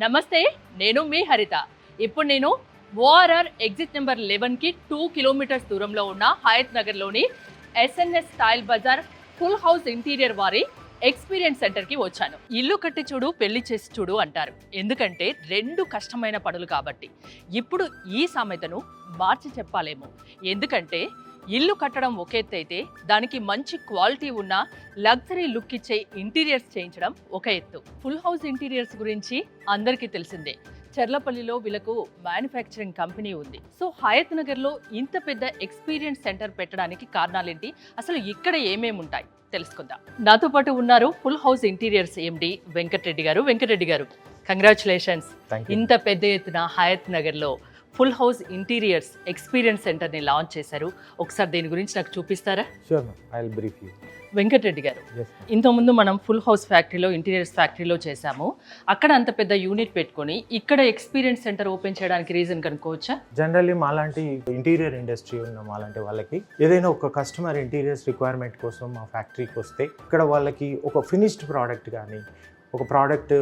నమస్తే, నేను మీ హరిత. ఇప్పుడు నేను ఓఆర్ఆర్ ఎగ్జిట్ నెంబర్ 11కి 2 కిలోమీటర్స్ దూరంలో ఉన్న హయత్ నగర్లోని SNS style bazaar full house interior వారి ఎక్స్పీరియన్స్ సెంటర్కి వచ్చాను. ఇల్లు కట్టి చూడు, పెళ్లి చేసి చూడు అంటారు. ఎందుకంటే రెండు కష్టమైన పనులు కాబట్టి. ఇప్పుడు ఈ సామెతను మార్చి చెప్పాలేమో. ఎందుకంటే ఇల్లు కట్టడం ఒక ఎత్తు అయితే దానికి మంచి క్వాలిటీ ఉన్న లగ్జరీ లుక్ ఇచ్చే ఇంటీరియర్స్ చేయించడం ఒక ఎత్తు. ఫుల్ హౌస్ ఇంటీరియర్స్ గురించి అందరికీ తెలిసిందే. చెర్లపల్లిలో వీళ్ళకు మ్యానుఫ్యాక్చరింగ్ కంపెనీ ఉంది. సో హయత్ నగర్లో ఇంత పెద్ద ఎక్స్పీరియన్స్ సెంటర్ పెట్టడానికి కారణాలేంటి, అసలు ఇక్కడ ఏమేమి ఉంటాయి తెలుసుకుందాం. నాతో పాటు ఉన్నారు ఫుల్ హౌస్ ఇంటీరియర్స్ ఎండి వెంకటరెడ్డి గారు. వెంకటరెడ్డి గారు, కంగ్రాచులేషన్స్. ఇంత పెద్ద ఎత్తున హయత్ నగర్లో ఫుల్ హౌస్ ఇంటీరియర్స్ ఎక్స్పీరియన్స్ సెంటర్ని లాంచ్ చేశారు. ఒకసారి దీని గురించి నాకు చూపిస్తారా? Sure, ma'am. I'll brief you. Venkatareddy గారు, ఇంతకుముందు మనం ఫుల్ హౌస్ ఫ్యాక్టరీలో ఇంటీరియర్స్ ఫ్యాక్టరీలో చేశాము. అక్కడ అంత పెద్ద యూనిట్ పెట్టుకొని ఇక్కడ ఎక్స్పీరియన్స్ సెంటర్ ఓపెన్ చేయడానికి రీజన్ కనుక్కోవచ్చా? జనరల్లీ మాలాంటి ఇంటీరియర్ ఇండస్ట్రీ ఉన్న మాలాంటి వాళ్ళకి ఏదైనా ఒక కస్టమర్ ఇంటీరియర్స్ రిక్వైర్మెంట్ కోసం మా ఫ్యాక్టరీకి వస్తే ఇక్కడ వాళ్ళకి ఒక ఫినిష్డ్ ప్రోడక్ట్ కానీ ఒక ప్రోడక్ట్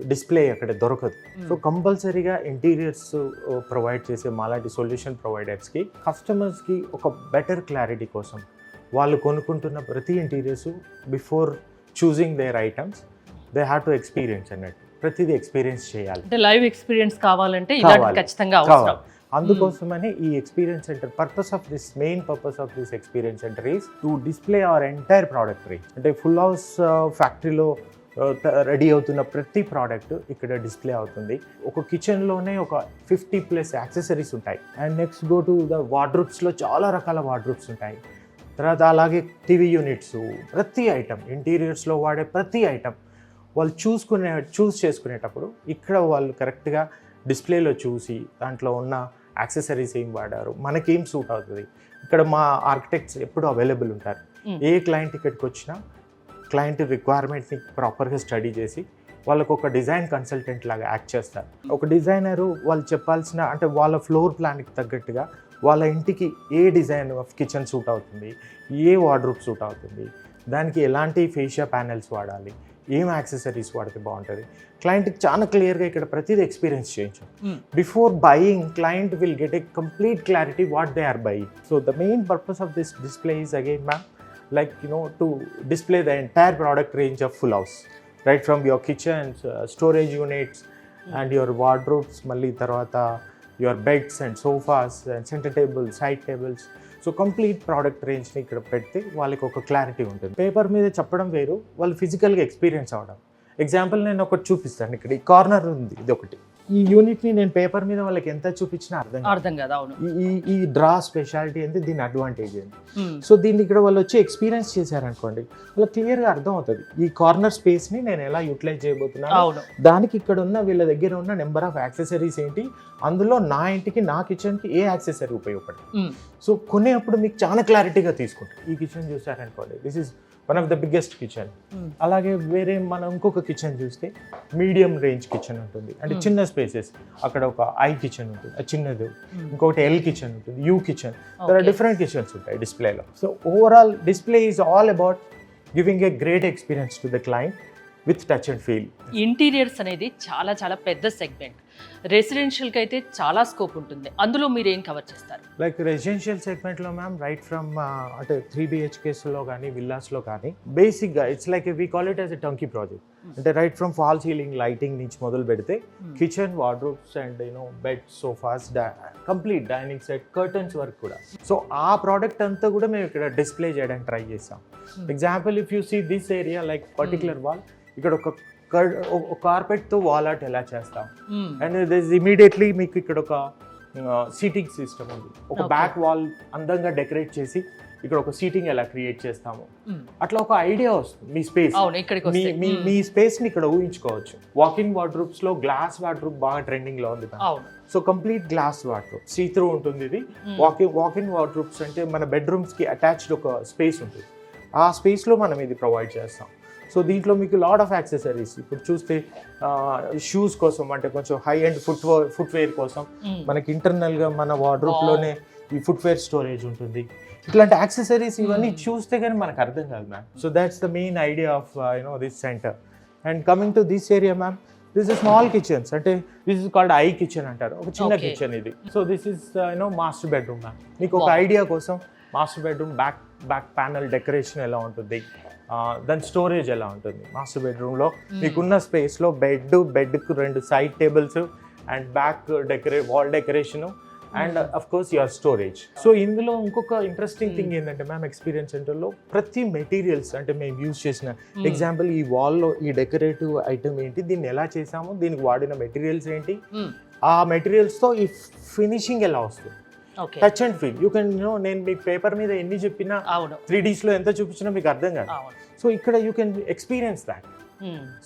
డిస్ప్లే అక్కడ దొరకదు. సో కంపల్సరీగా ఇంటీరియర్స్ ప్రొవైడ్ చేసే మాలాంటి సొల్యూషన్ ప్రొవైడర్స్కి కస్టమర్స్కి ఒక బెటర్ క్లారిటీ కోసం వాళ్ళు కొనుక్కుంటున్న ప్రతి interiors before choosing their items they have to experience అన్నట్టు. ప్రతిదీ ఎక్స్పీరియన్స్ చేయాలి. అంటే లైవ్ ఎక్స్పీరియన్స్ కావాలంటే ఇలాంటి ఖచ్చితంగా అవసరం. అందుకోసమని ఈ experience centre main purpose of this experience centre is to display our entire product range. అంటే ఫుల్ హౌస్ ఫ్యాక్టరీలో రెడీ అవుతున్న ప్రతి ప్రోడక్ట్ ఇక్కడ డిస్ప్లే అవుతుంది. ఒక కిచెన్లోనే ఒక 50+ యాక్సెసరీస్ ఉంటాయి. And next go to the వార్డ్రూబ్స్లో చాలా రకాల వార్డ్రూబ్స్ ఉంటాయి. తర్వాత అలాగే టీవీ యూనిట్స్, ప్రతి ఐటమ్ ఇంటీరియర్స్లో వాడే ప్రతి ఐటమ్ వాళ్ళు చూస్ చేసుకునేటప్పుడు ఇక్కడ వాళ్ళు కరెక్ట్గా డిస్ప్లేలో చూసి దాంట్లో ఉన్న యాక్సెసరీస్ ఏం వాడారు, మనకేం సూట్ అవుతుంది. ఇక్కడ మా ఆర్కిటెక్ట్స్ ఎప్పుడు అవైలబుల్ ఉంటారు. ఏ క్లయింట్ ఇక్కడికి వచ్చినా క్లయింట్ రిక్వైర్మెంట్ని ప్రాపర్గా స్టడీ చేసి వాళ్ళకు ఒక డిజైన్ కన్సల్టెంట్ లాగా యాక్ట్ చేస్తారు. ఒక డిజైనరు వాళ్ళు చెప్పాల్సిన అంటే వాళ్ళ ఫ్లోర్ ప్లాన్కి తగ్గట్టుగా వాళ్ళ ఇంటికి ఏ డిజైన్ ఆఫ్ కిచెన్ సూట్ అవుతుంది, ఏ వార్డ్రూబ్ సూట్ అవుతుంది, దానికి ఎలాంటి ఫేషియా ప్యానెల్స్ వాడాలి, ఏం యాక్సెసరీస్ వాడితే బాగుంటుంది, క్లయింట్కి చాలా క్లియర్గా ఇక్కడ ప్రతిదీ ఎక్స్పీరియన్స్ చేయించాం. Before buying client will get a complete clarity what they are buying. So the main purpose of this display is again ma'am to display the entire product range of full house, right from your kitchens, storage units and your wardrobes, malli tarvata your beds and sofas and center tables, side tables. So complete product రేంజ్ని ఇక్కడ పెడితే వాళ్ళకి ఒక clarity ఉంటుంది. Paper మీద చెప్పడం వేరు, వాళ్ళు ఫిజికల్గా ఎక్స్పీరియన్స్ అవ్వడం. ఎగ్జాంపుల్ నేను ఒకటి చూపిస్తాను. ఇక్కడ ఈ కార్నర్ ఉంది, ఇది ఒకటి. ఈ యూనిట్ని నేను పేపర్ మీద వాళ్ళకి ఎంత చూపించినా అర్థం కాదు. అవును, ఈ డ్రా స్పెషాలిటీ అంటే దీని అడ్వాంటేజ్ ఏంటి. సో దీన్ని ఇక్కడ వాళ్ళు వచ్చి ఎక్స్పీరియన్స్ చేశారనుకోండి, వాళ్ళకి క్లియర్గా అర్థం అవుతుంది ఈ కార్నర్ స్పేస్ని నేను ఎలా యూటిలైజ్ చేయబోతున్నాను, దానికి ఇక్కడ ఉన్న వీళ్ళ దగ్గర ఉన్న నెంబర్ ఆఫ్ యాక్సెసరీస్ ఏంటి, అందులో నా ఇంటికి నా కిచెన్కి ఏ యాక్సెసరీ ఉపయోగపడుతుంది. సో కొనేప్పుడు మీకు చాలా క్లారిటీగా తీసుకుంటారు. ఈ కిచెన్ చూసారనుకోండి, this is one of the biggest kitchen. అలాగే వేరే మనం ఇంకొక కిచెన్ చూస్తే మీడియం రేంజ్ కిచెన్ ఉంటుంది, అంటే చిన్న స్పేసెస్. అక్కడ ఒక ఐ కిచెన్ ఉంటుంది, అది చిన్నది. ఇంకొకటి ఎల్ కిచెన్ ఉంటుంది, యూ కిచెన్. డిఫరెంట్ కిచెన్స్ ఉంటాయి డిస్ప్లేలో. So overall display is all about giving a great experience to the client with touch and feel. Interiors అనేది చాలా చాలా పెద్ద సెగ్మెంట్. రెసిడెన్షియల్కి అయితే చాలా స్కోప్ ఉంటుంది. అందులో మీరు ఏం కవర్ చేస్తారు? లైక్ రెసిడెన్షియల్ సెగ్మెంట్లో మ్యామ్ రైట్ ఫ్రమ్ అంటే 3 BHKస్లో కానీ విల్లాస్లో కానీ బేసిక్గా it's like we call it as a turnkey project. అంటే right from false ceiling lighting నుంచి మొదలు పెడితే kitchen, wardrobes and bed, sofas, complete dining set, curtains వరకు కూడా. సో ఆ ప్రోడక్ట్ అంతా కూడా మేము ఇక్కడ డిస్ప్లే చేయడానికి ట్రై చేస్తాం. Example if you see this area like particular wall, ఇక్కడ ఒక కార్పెట్తో వాల్ ఆర్ట్ ఎలా చేస్తాం. అండ్ దిస్ ఇమీడియట్లీ మీకు ఇక్కడ ఒక సీటింగ్ సిస్టమ్ ఉంది. ఒక బ్యాక్ వాల్ అందంగా డెకరేట్ చేసి ఇక్కడ ఒక సీటింగ్ ఎలా క్రియేట్ చేస్తాము, అట్లా ఒక ఐడియా వస్తుంది. మీ స్పేస్, మీ స్పేస్ ని ఇక్కడ ఊహించుకోవచ్చు. వాకింగ్ వార్డ్రూబ్స్ లో గ్లాస్ వార్డ్రూబ్ బాగా ట్రెండింగ్ లో ఉంది. So complete glass wardrobe, see through ఉంటుంది ఇది. వాకింగ్ వార్డ్రూబ్స్ అంటే మన బెడ్రూమ్స్ కి అటాచ్డ్ ఒక స్పేస్ ఉంటుంది. ఆ స్పేస్ లో మనం ఇది ప్రొవైడ్ చేస్తాం. సో దీంట్లో మీకు లాట్ ఆఫ్ యాక్సెసరీస్ ఇప్పుడు చూస్తే షూస్ కోసం, అంటే కొంచెం హై అండ్ ఫుట్వేర్ కోసం మనకి ఇంటర్నల్గా మన వార్డ్రోబ్లోనే ఈ ఫుట్వేర్ స్టోరేజ్ ఉంటుంది. ఇట్లాంటి యాక్సెసరీస్ ఇవన్నీ చూస్తే కానీ మనకు అర్థం కాదు ma'am. So that's the main idea of this centre. And coming to this area ma'am, this is small kitchens, అంటే this is called I kitchen అంటారు, ఒక చిన్న Okay. కిచెన్ ఇది. So this is master bedroom ma'am. మీకు ఒక Wow. Idea కోసం master bedroom back panel decoration ఎలా ఉంటుంది, దాని స్టోరేజ్ ఎలా ఉంటుంది. మాస్టర్ బెడ్రూమ్లో మీకున్న స్పేస్లో బెడ్కు 2 side tables and back wall decoration and of course your storage. So ఇందులో ఇంకొక ఇంట్రెస్టింగ్ థింగ్ ఏంటంటే మ్యామ్, ఎక్స్పీరియన్స్ సెంటర్లో ప్రతి మెటీరియల్స్ అంటే మేము యూజ్ చేసిన ఎగ్జాంపుల్ ఈ వాల్లో ఈ డెకరేటివ్ ఐటమ్ ఏంటి, దీన్ని ఎలా చేసాము, దీనికి వాడిన మెటీరియల్స్ ఏంటి, ఆ మెటీరియల్స్తో ఈ ఫినిషింగ్ ఎలా వస్తుంది, okay touch and feel. You can నేను మీకు పేపర్ మీద ఎన్ని చెప్పినా అవును 3Ds లో ఎంత చూపించినా మీకు అర్థం కాదు. అవును సో ఇక్కడ you can experience that.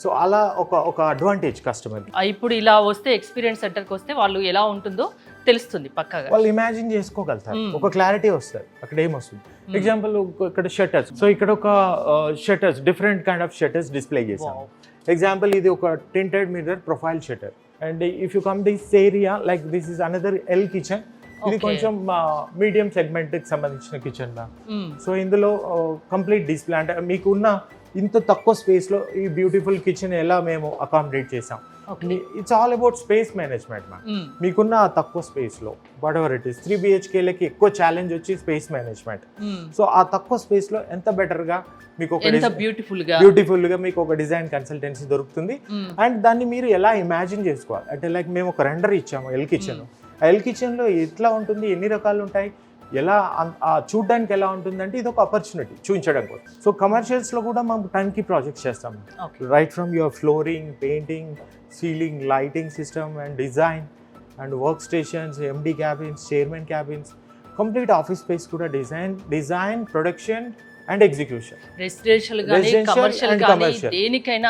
So అలా ఒక అడ్వాంటేజ్ కస్టమర్కి. ఇప్పుడు ఇలా వస్తే ఎక్స్పీరియన్స్ సెంటర్కి వస్తే వాళ్ళు ఎలా ఉంటుందో తెలుస్తుంది పక్కగా. వాళ్ళు ఇమాజిన్ చేసుకోగలుగుతారు, ఒక క్లారిటీ వస్తుంది అక్కడ ఏమొస్తుంది. ఎగ్జాంపుల్ ఇక్కడ షట్టర్స్, సో ఇక్కడ ఒక shutters different kind of shutters display చేసాం. ఎగ్జాంపుల్ ఇది ఒక tinted mirror profile shutter, and if you come this area like this is another L kitchen. ఇది కొంచెం మీడియం సెగ్మెంట్కి సంబంధించిన కిచెన్ మ్యామ్. సో ఇందులో కంప్లీట్ డిస్ప్లే, అంటే మీకున్న ఇంత తక్కువ స్పేస్లో ఈ బ్యూటిఫుల్ కిచెన్ ఎలా మేము అకామిడేట్ చేసాం. It's all about space management ma'am. మీకున్న ఆ తక్కువ స్పేస్లో వాట్ ఎవర్ ఇట్ ఈస్ 3 BHKలకి ఎక్కువ ఛాలెంజ్ వచ్చి స్పేస్ మేనేజ్మెంట్. సో ఆ తక్కువ స్పేస్లో ఎంత బెటర్గా మీకు ఒక బ్యూటిఫుల్గా మీకు ఒక డిజైన్ కన్సల్టెన్సీ దొరుకుతుంది. అండ్ దాన్ని మీరు ఎలా ఇమాజిన్ చేసుకోవాలి అంటే లైక్ మేము ఒక రెండర్ ఇచ్చాము ఎల్ కిచెన్. ఆ ఎల్ కిచెన్లో ఎట్లా ఉంటుంది, ఎన్ని రకాలు ఉంటాయి, ఎలా చూడడానికి ఎలా ఉంటుందంటే ఇది ఒక ఆపర్చునిటీ చూపించడం కోసం. సో కమర్షియల్స్లో కూడా మనం టైంకి ప్రాజెక్ట్స్ చేస్తాం, right from your flooring, painting, ceiling, lighting system and design and work stations, MD cabins, chairman cabins, complete office space కూడా design production and execution. Residential గానీ కమర్షియల్ గానీ దేనికైనా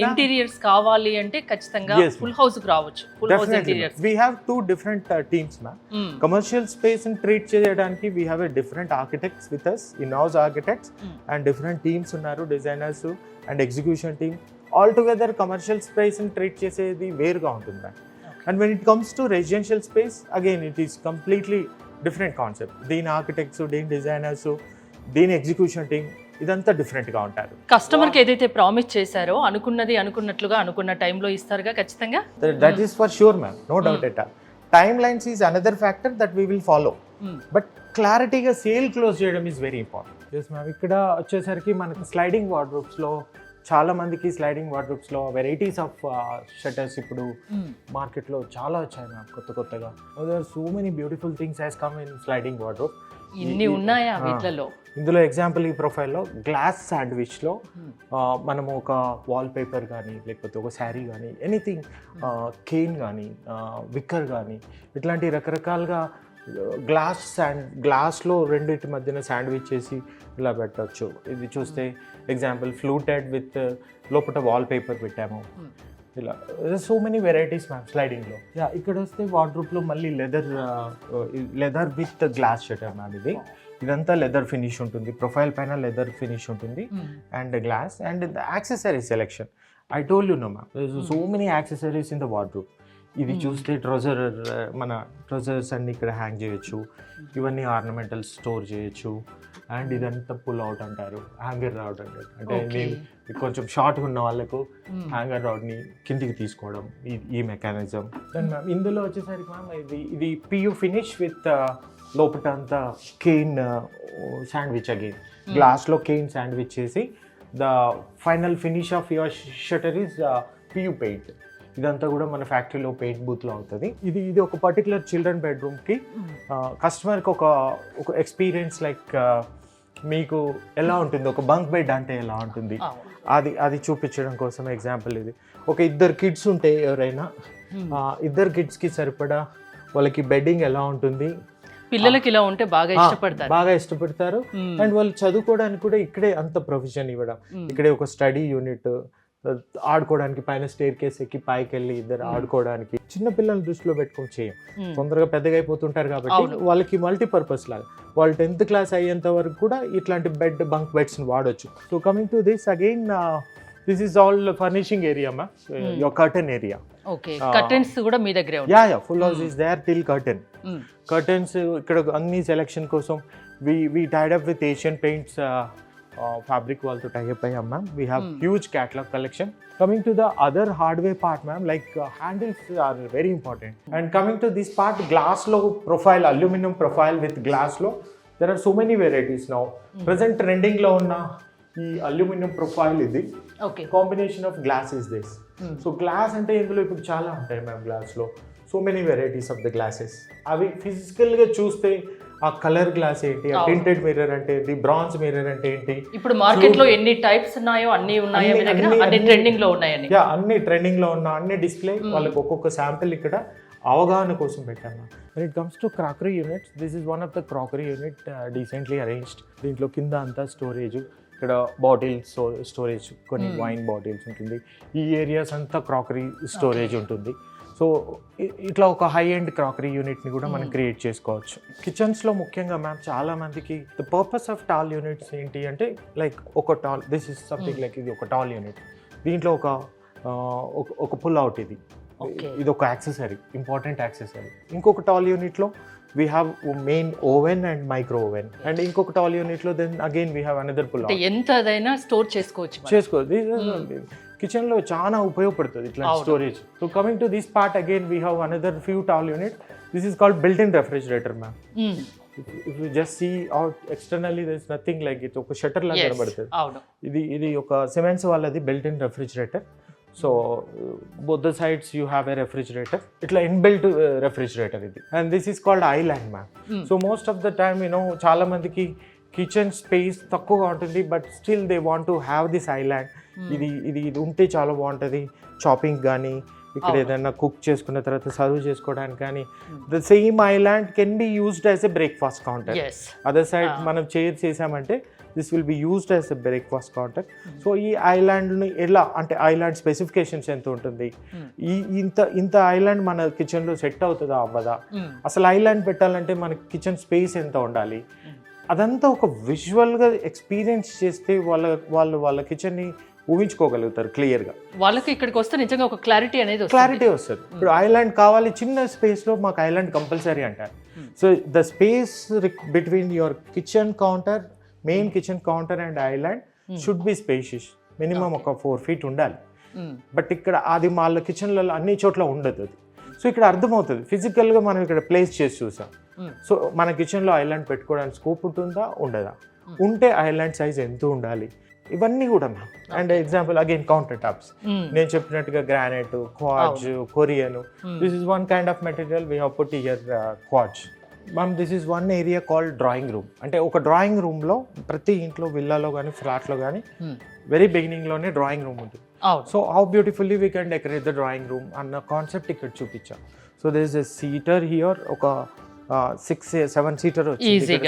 ఇంటీరియర్స్ కావాలి అంటే ఖచ్చితంగా ఫుల్ హౌస్ కి రావచ్చు. Full House interiors we have 2 different teams ma'am. Commercial space and treat చేయడానికి we have a different architects with us, in-house architects, and different teams ఉన్నారు, designers and execution team. All together commercial space and treat చేసేది వేరుగా ఉంటుంది. And when it comes to residential space, again it is completely different concept. దీని architects, దీని designers, దీని execution team, ఇదంతా డిఫరెంట్గా ఉంటారు. కస్టమర్కి ఏదైతే ప్రామిస్ చేశారో అనుకున్నది అనుకున్నట్లుగా అనుకున్న టైంలో ఇస్తారుగా ఖచ్చితంగా. That is for sure ma'am, no doubt at all. Timelines is another factor that we will follow, but క్లారిటీగా సేల్ క్లోజ్ చేయడం is very important. Yes ma'am. ఇక్కడ వచ్చేసరికి మనకు స్లైడింగ్ వార్డ్రోబ్స్లో చాలా మందికి స్లైడింగ్ వార్డ్రోబ్స్లో వెరైటీస్ ఆఫ్ షట్టర్స్ ఇప్పుడు మార్కెట్లో చాలా వచ్చాయి మ్యామ్ కొత్తగా. There are so many beautiful things has come in sliding wardrobe. ఇన్ని ఉన్నాయా వీటిలో? ఇందులో ఎగ్జాంపుల్ ఈ ప్రొఫైల్లో గ్లాస్ శాండ్విచ్లో మనము ఒక వాల్ పేపర్ కానీ లేకపోతే ఒక శారీ కానీ ఎనీథింగ్, కేన్ కానీ విక్కర్ కానీ ఇట్లాంటి రకరకాలుగా గ్లాస్లో రెండింటి మధ్యన శాండ్విచ్ చేసి ఇలా పెట్టవచ్చు. ఇది చూస్తే ఎగ్జాంపుల్ ఫ్లూటెడ్ విత్ లోపల వాల్ పేపర్ పెట్టాము. ఇలా సో మెనీ వెరైటీస్ మ్యామ్ స్లైడింగ్లో. ఇక్కడ వస్తే వార్డ్రోబ్లో మళ్ళీ leather with glass shutter ma'am. ఇదంతా లెదర్ ఫినిష్ ఉంటుంది, ప్రొఫైల్ పైన లెదర్ ఫినిష్ ఉంటుంది and glass. And the accessory selection I told you know ma'am, so many accessories in the wardrobe. ఇది చూస్తే మన ట్రౌజర్స్ అన్ని ఇక్కడ హ్యాంగ్ చేయొచ్చు, ఇవన్నీ ఆర్నమెంటల్స్ స్టోర్ చేయొచ్చు. అండ్ ఇదంతా పుల్ అవుట్ అంటారు, హ్యాంగర్ రాడ్ అంటారు. అంటే నేను కొంచెం షార్ట్గా ఉన్న వాళ్ళకు హ్యాంగర్ రాడ్ని కిందికి తీసుకోవడం ఈ మెకానిజం. దెన్ మ్యామ్ ఇందులో వచ్చేసరికి మ్యామ్ ఇది PU ఫినిష్ విత్ లోపల అంతా కేన్ శాండ్విచ్, అగైన్ గ్లాస్లో కేన్ శాండ్విచ్ చేసి the final finish off your shutter is PU paint. ఇదంతా కూడా మన ఫ్యాక్టరీలో పెయింట్ బూత్లో అవుతుంది. ఇది ఒక పర్టికులర్ చిల్డ్రన్ బెడ్రూమ్కి కస్టమర్కి ఒక ఎక్స్పీరియన్స్ లైక్ మీకు ఎలా ఉంటుంది, ఒక బంక్ బెడ్ అంటే ఎలా ఉంటుంది అది చూపించడం కోసం ఎగ్జాంపుల్ ఇది. ఒక 2 కిడ్స్ ఉంటే ఎవరైనా 2 కిడ్స్కి సరిపడా వాళ్ళకి బెడ్డింగ్ ఎలా ఉంటుంది, పిల్లలకి ఇలా ఉంటే బాగా ఇష్టపడతారు. అండ్ వాళ్ళు చదువుకోవడానికి కూడా ఇక్కడే అంత ప్రొవిజన్ ఇవ్వడం. ఇక్కడే ఒక స్టడీ యూనిట్, ఆడుకోవడానికి పైన స్టేర్ కేస్ ఎక్కి పైకి వెళ్ళి ఇద్దరు ఆడుకోవడానికి. చిన్న పిల్లల్ని దృష్టిలో పెట్టుకొని చేయం, తొందరగా పెద్దగా అయిపోతుంటారు కాబట్టి వాళ్ళకి మల్టీపర్పస్ లాగా వాళ్ళు 10th క్లాస్ అయ్యేంత వరకు కూడా ఇట్లాంటి బంక్ బెడ్స్ని వాడచ్చు. So coming to this again, this is all furnishing area మా, your curtain area. Okay, curtains కూడా మీ దగ్గరే ఉంటాయి? Yeah Full House is there till curtains. ఇక్కడ అన్ని సెలెక్షన్ కోసం we tied up with Asian Paints fabric వాళ్ళతో టైప్ అయ్యాం ma'am. We have huge catalogue collection. Coming to the other hardware part ma'am, like handles are very important. And coming to this part, గ్లాస్లో profile, aluminium profile with గ్లాస్లో there are so many varieties now. Present ట్రెండింగ్లో ఉన్న ఈ aluminium profile ఇది, combination of glass is this. So glass అంటే ఇందులో ఇప్పుడు చాలా ఉంటాయి మ్యామ్. గ్లాస్లో so many varieties of the glasses. అవి ఫిజికల్గా చూస్తే ఆ కలర్ గ్లాస్ ఏంటి, ఆ టింటెడ్ మిర్రర్ అంటే ఏంటి, బ్రాంజ్ మిర్రర్ అంటే ఏంటి, ఇప్పుడు మార్కెట్ లో ఎన్ని టైప్స్ ఉన్నాయో అన్ని ఉన్నాయో మీ దగ్గర, అన్ని ట్రెండింగ్ లో ఉన్నాయని. అన్ని ట్రెండింగ్ లో ఉన్న అన్ని డిస్ప్లే వాళ్ళకి ఒక్కొక్క శాంపిల్ ఇక్కడ అవగాహన కోసం పెట్టాను. when it comes to crockery units, this is one of the crockery unit decently arranged. దీంట్లో కింద అంతా స్టోరేజ్, ఇక్కడ బాటిల్స్ స్టోరేజ్, కొన్ని వైన్ బాటిల్స్ ఉంటుంది. ఈ ఏరియాస్ అంతా క్రాకరీ స్టోరేజ్ ఉంటుంది. సో ఇట్లా ఒక హై ఎండ్ క్రాకరీ యూనిట్ని కూడా మనం క్రియేట్ చేసుకోవచ్చు. కిచెన్స్లో ముఖ్యంగా మ్యామ్ చాలా మందికి the purpose of tall units ఏంటి అంటే, లైక్ ఒక tall, this is something like ఇది ఒక టాల్ యూనిట్, దీంట్లో ఒక పుల్ అవుట్, ఇది ఒక యాక్సెసరీ, ఇంపార్టెంట్ యాక్సెసరీ. ఇంకొక టాల్ యూనిట్లో we have main oven and micro oven, and ఇంకొక టాల్ యూనిట్లో then again we have another pull out. ఎంతదైనా స్టోర్ చేసుకోవచ్చు. కిచెన్లో చాలా ఉపయోగపడుతుంది ఇట్లా storage. So coming to this part, again we have another few tall unit. This is called built in refrigerator ma'am. If you just see out externally there is nothing like it, ఒక shutter లాగా కనబడుతుంది. ఇది ఒక Siemens వాళ్ళది built in refrigerator. So both the sides you have a refrigerator, ఇట్లా inbuilt refrigerator ఇది. And this is called island ma'am. So most of the time చాలా మందికి కిచెన్ స్పేస్ తక్కువగా ఉంటుంది, but still they want to have this island. ఇది ఉంటే చాలా బాగుంటుంది చాపింగ్ కానీ, ఇక్కడ ఏదైనా కుక్ చేసుకున్న తర్వాత సర్వ్ చేసుకోవడానికి కానీ. The same island can be used as a breakfast counter. Other side మనం చైర్ చేసామంటే this will be used as a breakfast counter. So ఈ ఐలాండ్ని ఎలా అంటే, ఐలాండ్ స్పెసిఫికేషన్స్ ఎంత ఉంటుంది, ఇంత ఐలాండ్ మన కిచెన్లో సెట్ అవుతుందా అవ్వదా, అసలు ఐలాండ్ పెట్టాలంటే మన కిచెన్ స్పేస్ ఎంత ఉండాలి, అదంతా ఒక విజువల్గా ఎక్స్పీరియన్స్ చేస్తే వాళ్ళ కిచెన్ని ఊహించుకోగలుగుతారు క్లియర్గా. వాళ్ళకి ఇక్కడికి వస్తే నిజంగా ఒక క్లారిటీ వస్తుంది. ఇప్పుడు ఐలాండ్ కావాలి, చిన్న స్పేస్లో మాకు ఐలాండ్ కంపల్సరీ అంటారు. So the space between your kitchen counter, main kitchen counter and island should be spacious. Minimum ఒక 4 feet ఉండాలి. బట్ ఇక్కడ అది వాళ్ళ కిచెన్లలో అన్ని చోట్ల ఉండదు అది. సో ఇక్కడ అర్థమవుతుంది ఫిజికల్గా, మనం ఇక్కడ ప్లేస్ చేసి చూసాం. సో మన కిచెన్లో ఐలాండ్ పెట్టుకోవడానికి స్కోప్ ఉంటుందా ఉండదా, ఉంటే ఐలాండ్ సైజ్ ఎంత ఉండాలి, ఇవన్నీ కూడా ma'am. And example again counter tops, నేను చెప్పినట్టుగా granite, quartz, Korean, this is one kind of material we have put here quartz. Ma'am this is one area called drawing room. అంటే ఒక డ్రాయింగ్ రూమ్లో ప్రతి ఇంట్లో, విల్లాలో కానీ ఫ్లాట్లో కానీ వెరీ బిగినింగ్లోనే డ్రాయింగ్ రూమ్ ఉంటుంది. So how beautifully we can decorate the drawing room అన్న కాన్సెప్ట్ ఇక్కడ చూపించాం. So this is a seater here, ఒక 6-7 సీటర్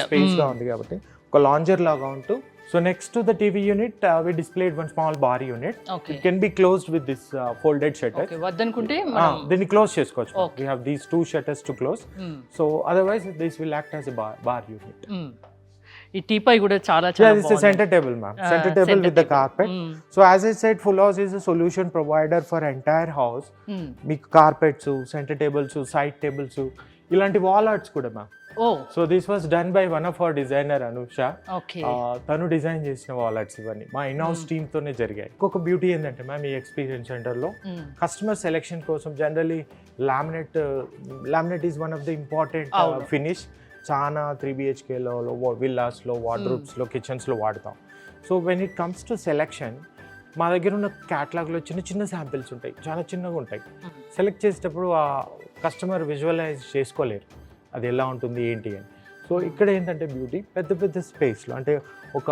స్పేస్గా ఉంది కాబట్టి ఒక లాంజర్ లాగా ఉంటూ. So next to the TV unit, we displayed one small bar unit. It can be closed with this folded shutter. వద్దనుకుంటే దీన్ని క్లోజ్ చేసుకోవచ్చు. We have these 2 shutters to close. So otherwise this will act as a bar unit. ఈ టీపై కూడా చాలా this is a center table ma'am. Center table with the carpet. So as I said, Full House is a solution provider for entire house. మీకు carpets, centre tables, side tables, ఇలాంటి wall arts కూడా ma'am. So this was done by one of our designer Anusha. తను design చేసిన wallets ఇవన్నీ మా in house team తోనే జరిగాయి. ఇంకొక బ్యూటీ ఏంటంటే మ్యామ్, ఈ ఎక్స్పీరియన్స్ సెంటర్లో కస్టమర్ సెలెక్షన్ కోసం generally laminate is one of the important finish. చాలా 3 BHKలో, విల్లాస్లో, వార్డ్రోబ్స్లో, కిచెన్స్లో వాడతాం. So when it comes to selection, మా దగ్గర ఉన్న క్యాటలాగ్లో చిన్న శాంపిల్స్ ఉంటాయి, చాలా చిన్నగా ఉంటాయి. సెలెక్ట్ చేసేటప్పుడు ఆ కస్టమర్ విజువలైజ్ చేసుకోలేరు అది ఎలా ఉంటుంది ఏంటి అని. సో ఇక్కడ ఏంటంటే బ్యూటీ, పెద్ద స్పేస్లో అంటే ఒక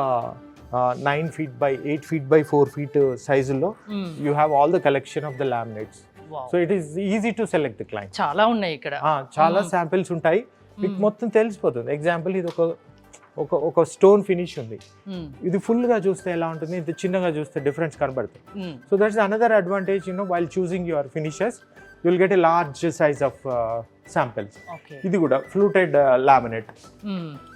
9 feet by 8 feet by 4 feet సైజుల్లో you have all the collection of the laminates. So it is easy to select the client. చాలా ఉన్నాయి ఇక్కడ, చాలా శాంపిల్స్ ఉంటాయి, మీకు మొత్తం తెలిసిపోతుంది. ఎగ్జాంపుల్ ఇది ఒక స్టోన్ ఫినిష్ ఉంది, ఇది ఫుల్గా చూస్తే ఎలా ఉంటుంది, ఇది చిన్నగా చూస్తే డిఫరెన్స్ కనబడుతుంది. So that's another advantage while choosing your finishes, you will get a large size of samples. ఇది కూడా ఫ్లూటెడ్ లామినేట్.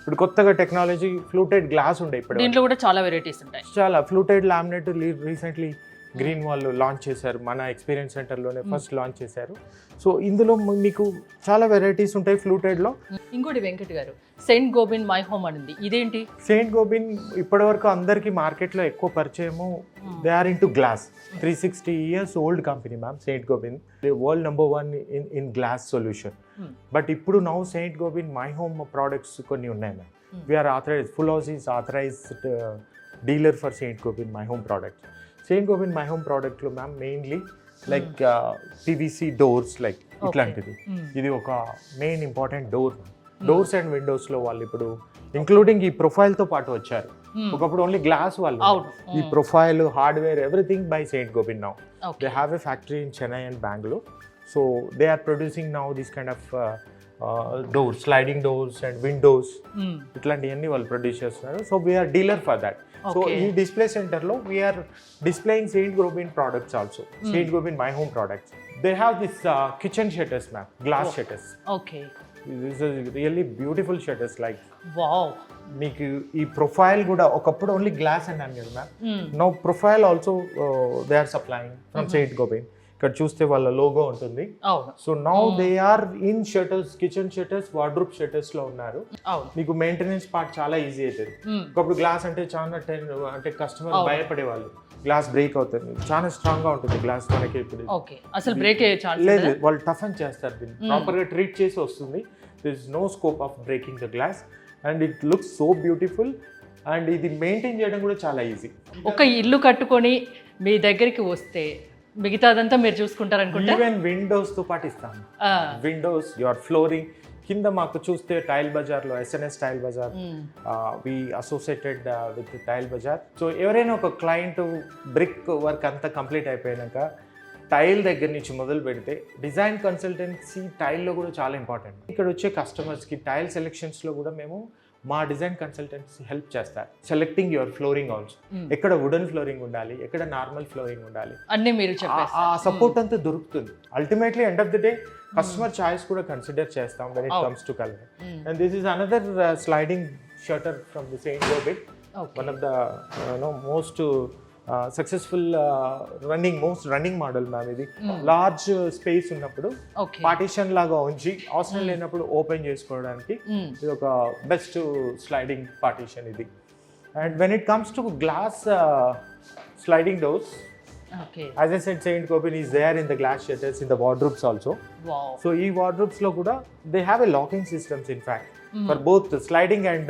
ఇప్పుడు కొత్తగా టెక్నాలజీ ఫ్లూటెడ్ గ్లాస్ ఉండే, ఇప్పుడు దీంట్లో కూడా చాలా వెరైటీస్ ఉంటాయి. చాలా ఫ్లూటెడ్ లామినేట్ రీసెంట్లీ గ్రీన్ వాళ్ళు లాంచ్ చేశారు, మన ఎక్స్పీరియన్స్ సెంటర్లోనే ఫస్ట్ లాంచ్ చేశారు. సో ఇందులో మీకు చాలా వెరైటీస్ ఉంటాయి ఫ్లూటెడ్లో. ఇంకోటి వెంకట్ గారు, సెయింట్ గోబిన్ మై హోమ్ అని ఉంది, ఇదేంటి? సెయింట్ గోబిన్ ఇప్పటివరకు అందరికీ మార్కెట్లో ఎక్కువ పరిచయము, they are in to glass. 360 years old company ma'am Saint Gobain, world number 1 in glass solution. But ఇప్పుడు now Saint Gobain my Home products కొన్ని ఉన్నాయి ma'am. We are authorised, Full House is authorised dealer for Saint Gobain my Home products. Saint Gobain my Home ప్రోడక్ట్లో ma'am mainly like PVC doors, like ఇట్లాంటిది. ఇది ఒక main important doors and విండోస్లో వాళ్ళు ఇప్పుడు including ఈ ప్రొఫైల్తో పాటు వచ్చారు. ఒకప్పుడు ఓన్లీ గ్లాస్ వాళ్ళు, ఈ profile, hardware, everything by Saint Gobain now. They have a factory in Chennai and Bengaluru. So they are producing now this kind of doors, sliding doors and windows, ఇట్లాంటివన్నీ వాళ్ళు ప్రొడ్యూస్ చేస్తున్నారు. So we're dealer for that. So ఈ display సెంటర్లో we're displaying Saint Gobain products also, Saint Gobain my home products. They have this kitchen shutters ma'am, glass shutters. Okay. This is really beautiful shutters, like wow. మీకు ఈ profile కూడా ఒకప్పుడు only glass అన్నాను కదా ma'am, now profile also they are supplying from Saint Gobain. ఇక్కడ చూస్తే వాళ్ళ logo ఉంటుంది. So now they are in shutters, kitchen shutters, wardrobe shutters లో ఉన్నారు. మీకు మెయింటెనెన్స్ పార్ట్ చాలా ఈజీ అవుతుంది. ఒకప్పుడు గ్లాస్ అంటే చాలా అంటే కస్టమర్ భయపడేవాళ్ళు, గ్లాస్ బ్రేక్ అవుతుంది. చాలా స్ట్రాంగ్ గా ఉంటుంది గ్లాస్ మనకి. ఇప్పుడు అసలు బ్రేక్ లేదు, వాళ్ళు టఫ్ అని చేస్తారు, దీన్ని ప్రాపర్ గా ట్రీట్ చేసి వస్తుంది. There is no scope of breaking the glass and it looks so beautiful. And ఇది మెయింటైన్ చేయడం కూడా చాలా ఈజీ. ఒక ఇల్లు కట్టుకొని మీ దగ్గరికి వస్తే మిగతాదంతా మీరు చూసుకుంటారు అనుకుంటా. ఈవెన్ విండోస్ తో పాటు ఇస్తాము. విండోస్, యువర్ ఫ్లోరింగ్ కింద మాకు చూస్తే టైల్ బజార్లో, SNS tile bazaar, we associated with tile bazaar. So ఎవరైనా ఒక క్లయింట్ బ్రిక్ వర్క్ అంతా కంప్లీట్ అయిపోయాక టైల్ దగ్గర నుంచి మొదలు పెడితే డిజైన్ కన్సల్టెన్సీ టైల్లో కూడా చాలా ఇంపార్టెంట్. ఇక్కడ వచ్చే కస్టమర్స్కి టైల్ సెలెక్షన్స్లో కూడా మేము మా డిజైన్ కన్సల్టెన్సీ హెల్ప్ చేస్తారు. సెలెక్టింగ్ యువర్ ఫ్లోరింగ్ ఆల్సో, ఎక్కడ వుడెన్ ఫ్లోరింగ్ ఉండాలి, ఎక్కడ నార్మల్ ఫ్లోరింగ్ ఉండాలి, అన్నీ మీరు ఆ సపోర్ట్ అంతా దొరుకుతుంది. Ultimately end of the day customer choice కూడా కన్సిడర్ చేస్తాం when it comes to color. And this is another sliding shutter from the Saint Gobain, one of the most successful running model ma'am. ఇది large space ఉన్నప్పుడు partition లాగా ఉంచి అవసరం లేనప్పుడు open చేసుకోవడానికి ఇది ఒక బెస్ట్ స్లైడింగ్ పార్టీషన్ ఇది. And when it comes to glass sliding doors, as I said, Saint Gobain is there in the glass shutters in the wardrobes also. Wow. So ee wardrobes lo kuda they have a locking systems in fact for both sliding and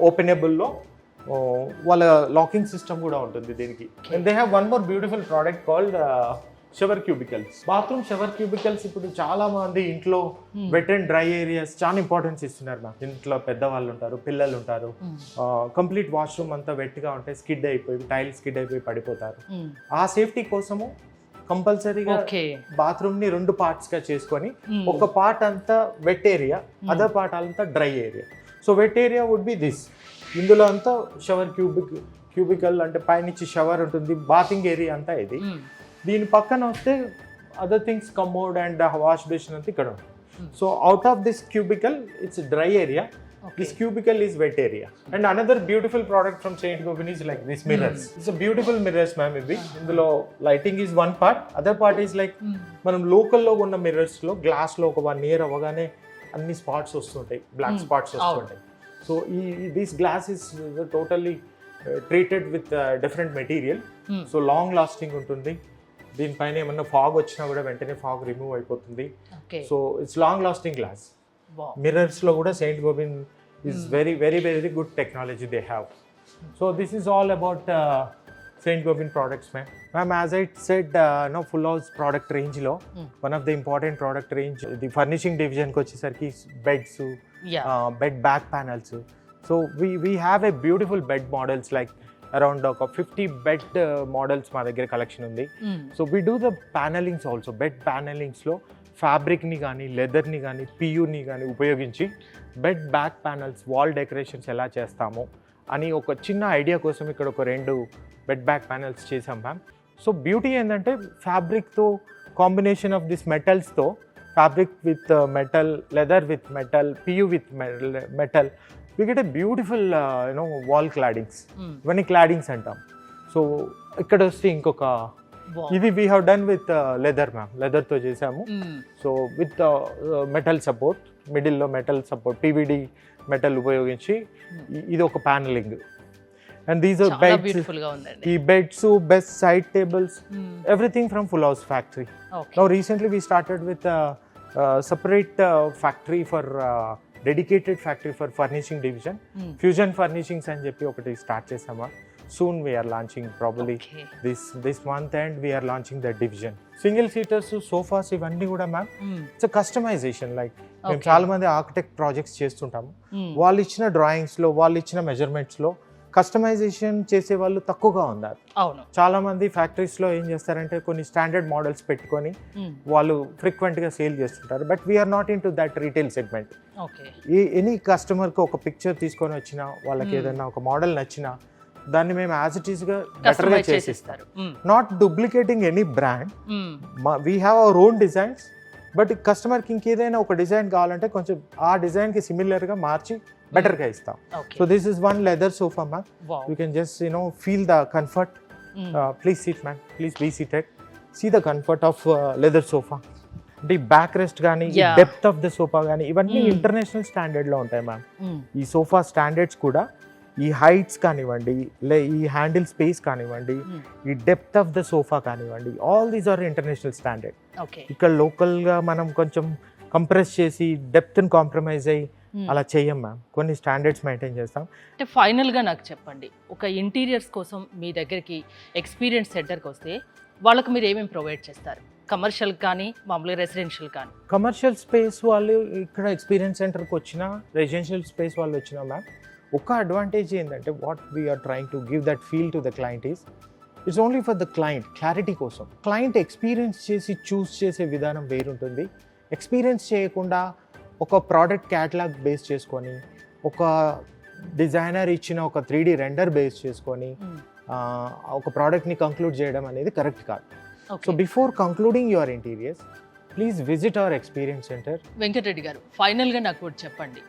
openable lo వాళ్ళ locking system కూడా ఉంటుంది దీనికి. And they have one more beautiful product called shower cubicles. Bathroom shower cubicles ఇప్పుడు చాలా మంది ఇంట్లో wet and dry areas చాలా importance ఇస్తున్నారు మ్యామ్. ఇంట్లో పెద్దవాళ్ళు ఉంటారు, పిల్లలు ఉంటారు, కంప్లీట్ వాష్రూమ్ అంతా వెట్గా ఉంటే స్కిడ్ అయిపోయి, టైల్ స్కిడ్ అయిపోయి పడిపోతారు. ఆ సేఫ్టీ కోసము కంపల్సరీగా బాత్రూమ్ ని 2 parts గా చేసుకొని ఒక పార్ట్ అంతా వెట్ ఏరియా, అదర్ పార్ట్ అంతా dry area. So wet area would be this, ఇందులో అంతా షవర్ క్యూబికల్ అంటే పైనుంచి షవర్ ఉంటుంది, బాతింగ్ ఏరియా అంతా ఇది. దీని పక్కన వస్తే other things, commode and wash basin అంతా ఇక్కడ ఉంటుంది. So out of this cubicle it's dry area, this cubicle is wet area. And another beautiful product from Saint Gobain is like this mirrors. It's beautiful mirrors ma'am. ఇవి ఇందులో lighting is one part, other part is like మనం లోకల్లో ఉన్న మిర్రర్స్లో గ్లాస్లో ఒక 1 year అవ్వగానే అన్ని spots వస్తుంటాయి, బ్లాక్ స్పాట్స్ వస్తుంటాయి. So this glass is totally treated with different material, so long lasting ఉంటుంది. దీనిపైన ఏమన్నా ఫాగ్ వచ్చినా కూడా వెంటనే ఫాగ్ రిమూవ్ అయిపోతుంది. So it's long lasting glass. Mirrors లో కూడా Saint Gobain is very very very good technology they have. So this is all about Saint Gobain products ma'am. As I said, full house product range lo one of the important product range the furnishing division ko vachesariki beds, bed back panels. So we have a beautiful bed models, like around 50 bed models ma daggara collection undi. So we do the panelings also, bed panelings lo fabric ni gaani, leather ni gaani, PU ni gaani upayoginchi bed back panels, wall decorations ela chestamo ani oka chinna idea kosam ikkada oka 2 bed back panels chesam ma'am. So beauty ఏంటంటే ఫ్యాబ్రిక్తో combination of this మెటల్స్తో, fabric with metal, leather with metal, PU with metal, we get a beautiful wall claddings. ఇవన్నీ claddings అంటాం. So ఇక్కడ వస్తే ఇంకొక ఇది we have done with leather ma'am, లెదర్తో చేసాము. సో విత్ మెటల్ సపోర్ట్, మిడిల్లో మెటల్ సపోర్ట్ పీవీడి మెటల్ ఉపయోగించి ఇది ఒక panelling. And these are beds, beautiful గా ఉందండి. ఈ beds, best side tables, everything from full house factory. Now recently we started with a separate factory for dedicated factory for furnishing division. Fusion Furnishings అని చెప్పి ఒకటి start చేసామా. Soon we are launching probably this month and we are launching the division. Single seaters, sofas ఇవన్నీ కూడా ma'am it's customization. Like మేము చాలా మంది architect projects చేస్తుంటాము. వాళ్ళు ఇచ్చిన డ్రాయింగ్స్లో, వాళ్ళు ఇచ్చిన మెజర్మెంట్స్లో కస్టమైజేషన్ చేసే వాళ్ళు తక్కువగా ఉన్నారు. అవును, చాలా మంది ఫ్యాక్టరీస్లో ఏం చేస్తారంటే కొన్ని స్టాండర్డ్ మోడల్స్ పెట్టుకొని వాళ్ళు ఫ్రీక్వెంట్గా సేల్ చేస్తుంటారు. But we're not into that retail segment. Any కస్టమర్కి ఒక పిక్చర్ తీసుకొని వచ్చినా, వాళ్ళకి ఏదైనా ఒక మోడల్ నచ్చినా దాన్ని మేము యాజ్ ఇట్ ఈస్గా బెటర్గా చేసిస్తారు. Not duplicating any brand. We have our own designs. But కస్టమర్కి ఇంకేదైనా ఒక డిజైన్ కావాలంటే కొంచెం ఆ డిజైన్కి సిమిలర్గా మార్చి బెటర్గా ఇస్తాం. So this is one leather sofa ma'am. You can just feel the comfort. Please sit ma'am, please be seated. See the comfort of leather sofa. అంటే ఈ బ్యాక్ రెస్ట్ కానీ, డెప్త్ ఆఫ్ ద సోఫా కానీ ఇవన్నీ international స్టాండర్డ్లో ఉంటాయి ma'am. ఈ sofa standards కూడా ఈ heights కానివ్వండి, ఈ హ్యాండిల్ స్పేస్ కానివ్వండి, ఈ డెప్త్ ఆఫ్ ద సోఫా కానివ్వండి, all these are international standard. ఇక్కడ లోకల్గా మనం కొంచెం కంప్రెస్ చేసి డెప్త్ని కాంప్రమైజ్ అయ్యి అలా చెయ్యం మ్యామ్. కొన్ని స్టాండర్డ్స్ మెయింటైన్ చేస్తాం. అంటే ఫైనల్గా నాకు చెప్పండి, ఒక ఇంటీరియర్స్ కోసం మీ దగ్గరికి ఎక్స్పీరియన్స్ సెంటర్కి వస్తే వాళ్ళకి మీరు ఏమేమి ప్రొవైడ్ చేస్తారు? కమర్షియల్ కానీ, మామూలుగా రెసిడెన్షియల్ కానీ? కమర్షియల్ స్పేస్ వాళ్ళు ఇక్కడ ఎక్స్పీరియన్స్ సెంటర్కి వచ్చినా, రెసిడెన్షియల్ స్పేస్ వాళ్ళు వచ్చినా మ్యామ్, ఒక అడ్వాంటేజ్ ఏంటంటే what we are trying to give that feel to the client is it's only for the client clarity కోసం. క్లయింట్ ఎక్స్పీరియన్స్ చేసి చూస్ చేసే విధానం వేరుంటుంది. ఎక్స్పీరియన్స్ చేయకుండా ఒక ప్రోడక్ట్ క్యాటలాగ్ బేస్ చేసుకొని, ఒక డిజైనర్ ఇచ్చిన ఒక 3D రెండర్ బేస్ చేసుకొని ఒక ప్రోడక్ట్ని కంక్లూడ్ చేయడం అనేది కరెక్ట్ కాదు. So before concluding your interiors, please visit our experience centre. Venkatareddy గారు, ఫైనల్గా నాకు ఒకటి చెప్పండి.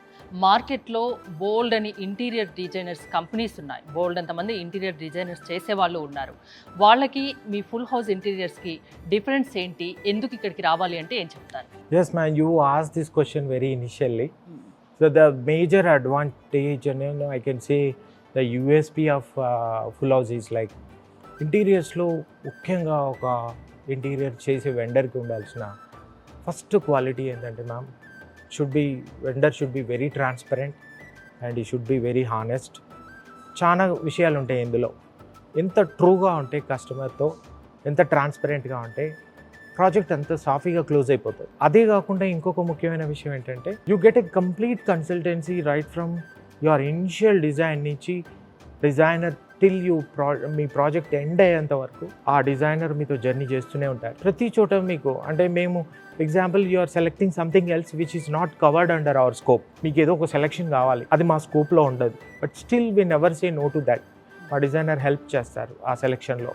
మార్కెట్లో బోల్డ్ అని ఇంటీరియర్ డిజైనర్స్ కంపెనీస్ ఉన్నాయి, బోల్డ్ అంతమంది ఇంటీరియర్ డిజైనర్స్ చేసేవాళ్ళు ఉన్నారు. వాళ్ళకి మీ ఫుల్ హౌస్ ఇంటీరియర్స్కి డిఫరెన్స్ ఏంటి? ఎందుకు ఇక్కడికి రావాలి అంటే ఏం చెప్తారు? Yes ma'am, you asked this question very initially. So the major advantage and I can say the USP of full house is like ఇంటీరియర్స్లో ముఖ్యంగా ఒక ఇంటీరియర్ చేసే వెండర్కి ఉండాల్సిన ఫస్ట్ క్వాలిటీ ఏంటంటే ma'am, vendor should be very transparent and ఈ should be very honest. చాలా విషయాలు ఉంటాయి ఇందులో. ఎంత ట్రూగా ఉంటే కస్టమర్తో, ఎంత ట్రాన్స్పరెంట్గా ఉంటే ప్రాజెక్ట్ అంతా సాఫీగా క్లోజ్ అయిపోతుంది. అదే కాకుండా ఇంకొక ముఖ్యమైన విషయం ఏంటంటే you get a complete consultancy right from your initial design నుంచి డిజైనర్ టిల్ మీ ప్రాజెక్ట్ ఎండ్ అయ్యేంత వరకు ఆ డిజైనర్ మీతో జర్నీ చేస్తూనే ఉంటారు. ప్రతి చోట మీకు అంటే మేము example you are selecting something else which is not covered under our scope. మీకు ఏదో ఒక సెలెక్షన్ కావాలి, అది మా స్కోప్లో ఉండదు. But still we never say no to that. మా డిజైనర్ హెల్ప్ చేస్తారు ఆ సెలెక్షన్లో.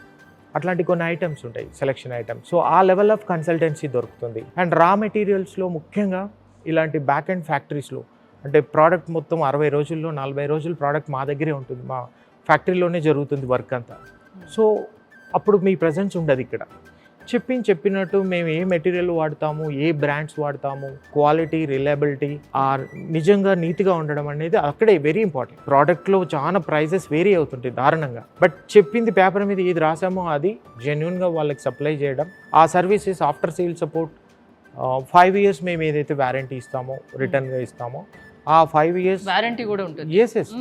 అట్లాంటి కొన్ని ఐటమ్స్ ఉంటాయి, సెలెక్షన్ ఐటమ్స్. సో ఆ లెవెల్ ఆఫ్ కన్సల్టెన్సీ దొరుకుతుంది. అండ్ రా మెటీరియల్స్లో ముఖ్యంగా ఇలాంటి బ్యాక్ అండ్ ఫ్యాక్టరీస్లో అంటే ప్రోడక్ట్ మొత్తం 60 రోజుల్లో 40 రోజులు ప్రోడక్ట్ మా దగ్గరే ఉంటుంది, మా ఫ్యాక్టరీలోనే జరుగుతుంది వర్క్ అంతా. సో అప్పుడు మీ ప్రజెన్స్ ఉండదు ఇక్కడ. చెప్పినట్టు మేము ఏ మెటీరియల్ వాడతాము, ఏ బ్రాండ్స్ వాడతాము, క్వాలిటీ, రిలయబిలిటీ నిజంగా నీట్గా ఉండడం అనేది అక్కడే వెరీ ఇంపార్టెంట్. ప్రోడక్ట్లో చాలా ప్రైజెస్ వేరీ అవుతుంటాయి దారుణంగా. బట్ చెప్పింది పేపర్ మీద ఏది రాసామో అది జెన్యూన్గా వాళ్ళకి సప్లై చేయడం. ఆ services after sale support 5 years మేము ఏదైతే వ్యారంటీ ఇస్తామో, రిటర్న్గా ఇస్తామో ఆ 5 years వారంటీ కూడా ఉంటుంది. ఎస్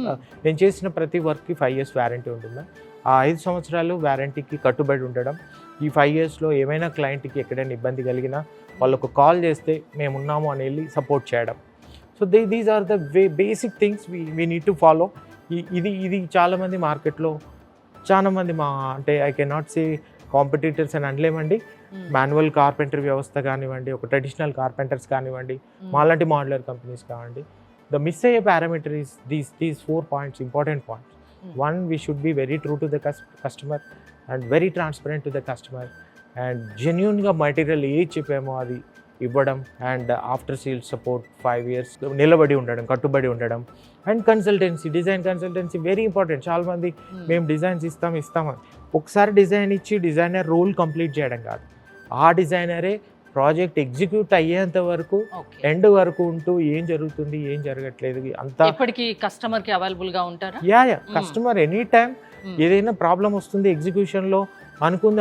నేను చేసిన ప్రతి వర్క్కి 5 years వ్యారంటీ ఉంటుంది. ఆ 5 సంవత్సరాలు వ్యారంటీకి కట్టుబడి ఉండడం. ఈ 5 yearsలో ఏమైనా క్లయింట్కి ఎక్కడైనా ఇబ్బంది కలిగినా వాళ్ళకు కాల్ చేస్తే మేము ఉన్నాము అని వెళ్ళి సపోర్ట్ చేయడం. So these are the basic things we need to follow. ఇది చాలామంది మార్కెట్లో చాలామంది అంటే I can not say competitors అని అనలేమండి. మాన్యువల్ కార్పెంటర్ వ్యవస్థ కానివ్వండి, ఒక ట్రెడిషనల్ కార్పెంటర్స్ కానివ్వండి, మాలాంటి మోడ్యులర్ కంపెనీస్ కానివ్వండి, ద మిస్ అయ్యే parameter is these 4 points, important points. One, we should be very true to the customer and very transparent to the customer and genuinely material ఏ చెప్పామో అది ఇవ్వడం. And after sale support 5 years నిలబడి ఉండడం, కట్టుబడి ఉండడం. And consultancy, design consultancy very important. చాలామంది మేము designs ఇస్తామని ఒకసారి డిజైన్ ఇచ్చి డిజైనర్ రోల్ కంప్లీట్ చేయడం కాదు. ఆ డిజైనరే ప్రాజెక్ట్ ఎగ్జిక్యూట్ అయ్యేంత వరకు ఓకే. ఎండ్ వరకు ఉంటూ ఏం జరుగుతుంది ఏం జరగట్లేదు అంతా ఎప్పటికీ కస్టమర్ కి అవైలబుల్ గా ఉంటారా? యా కస్టమర్ ఎనీ టైం ఏదైనా ప్రాబ్లం వస్తుంది ఎగ్జిక్యూషన్లో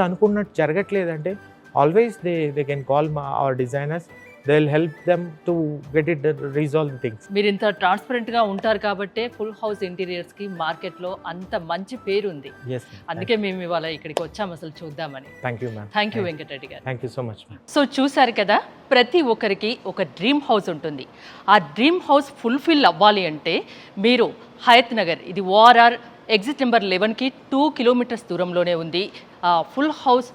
అనుకున్నట్టు జరగట్లేదంటే always they can call our designers, they will help them to get it resolve things. మీరు ఇంత ట్రాన్స్పరెంట్ గా ఉంటారు కాబట్టి ఫుల్ హౌస్ ఇంటీరియర్స్ కి మార్కెట్ లో అంత మంచి పేరు ఉంది. అందుకే మేము ఇవాళ ఇక్కడికి వచ్చాము అసలు చూద్దామని. Thank you ma'am. Thank you Venkatareddy గారు. Thank you so much ma'am. So చూసారు కదా, ప్రతి ఒక్కరికి ఒక డ్రీమ్ హౌస్ ఉంటుంది. ఆ డ్రీమ్ హౌస్ ఫుల్ఫిల్ అవ్వాలి అంటే మీరు హయత్ నగర్, ఇది ఓఆర్ఆర్ ఎగ్జిట్ నెంబర్ 11కి 2 కిలోమీటర్స్ దూరంలోనే ఉంది full House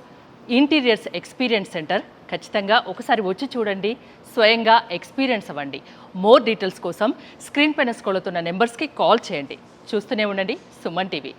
interiors experience centre. ఖచ్చితంగా ఒకసారి వచ్చి చూడండి, స్వయంగా ఎక్స్పీరియన్స్ అవ్వండి. మోర్ డీటెయిల్స్ కోసం స్క్రీన్ పైన స్క్రోల్ అవుతున్న నెంబర్స్కి కాల్ చేయండి. చూస్తూనే ఉండండి సుమన్ టీవీ.